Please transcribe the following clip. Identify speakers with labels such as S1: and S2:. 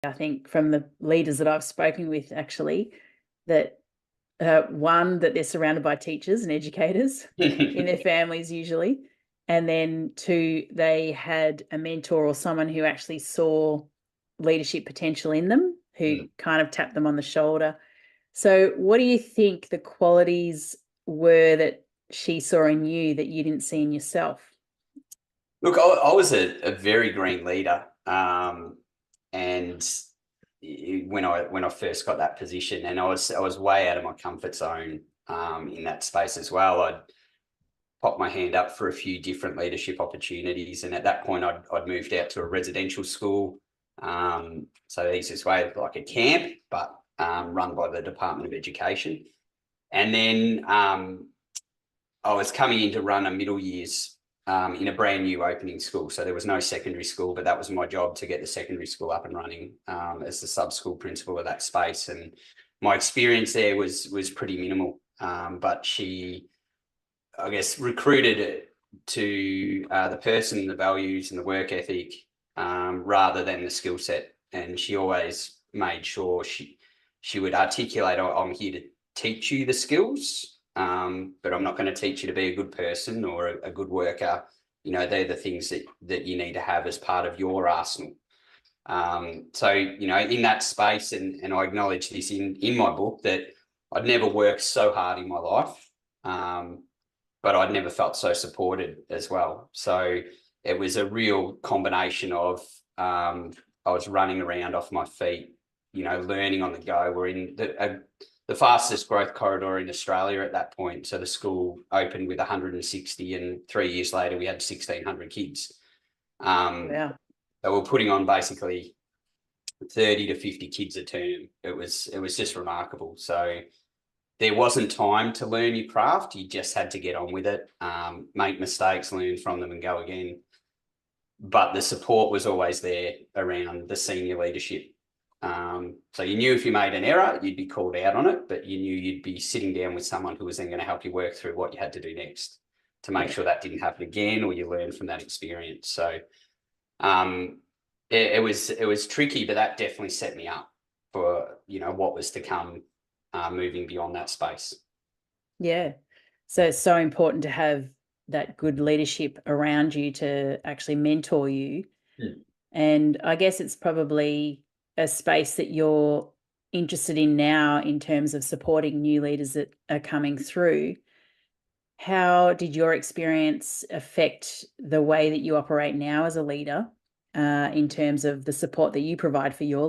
S1: I think from the leaders that I've spoken with, actually, that one, that they're surrounded by teachers and educators in their families usually, and then two, they had a mentor or someone who actually saw leadership potential in them, who kind of tapped them on the shoulder. So what do you think the qualities were that she saw in you that you didn't see in yourself?
S2: Look, I was a very green leader, and when I first got that position, and I was way out of my comfort zone in that space as well. I'd popped my hand up for a few different leadership opportunities, and at that point, I'd moved out to a residential school. So the easiest way, like a camp, but run by the Department of Education. And then I was coming in to run a middle years in a brand new opening school. So there was no secondary school, but that was my job to get the secondary school up and running as the sub-school principal of that space. And my experience there was pretty minimal. But she, I guess, recruited it to the person, the values and the work ethic rather than the skill set. And she always made sure she would articulate, I'm here to teach you the skills, but I'm not going to teach you to be a good person or a good worker. You know, they're the things that you need to have as part of your arsenal. So, you know, in that space, and I acknowledge this in my book, that I'd never worked so hard in my life, but I'd never felt so supported as well. So it was a real combination of I was running around off my feet, you know, learning on the go. We're in the fastest growth corridor in Australia at that point. So the school opened with 160, and 3 years later we had 1,600 kids.
S1: Yeah.
S2: So we're putting on basically 30 to 50 kids a term. It was just remarkable. So there wasn't time to learn your craft. You just had to get on with it, make mistakes, learn from them and go again. But the support was always there around the senior leadership. So you knew if you made an error, you'd be called out on it, but you knew you'd be sitting down with someone who was then going to help you work through what you had to do next to make sure that didn't happen again, or you learn from that experience. So it was tricky, but that definitely set me up for, you know, what was to come moving beyond that space.
S1: Yeah. So it's so important to have that good leadership around you to actually mentor you. And I guess it's probably a space that you're interested in now in terms of supporting new leaders that are coming through. How did your experience affect the way that you operate now as a leader in terms of the support that you provide for your leaders?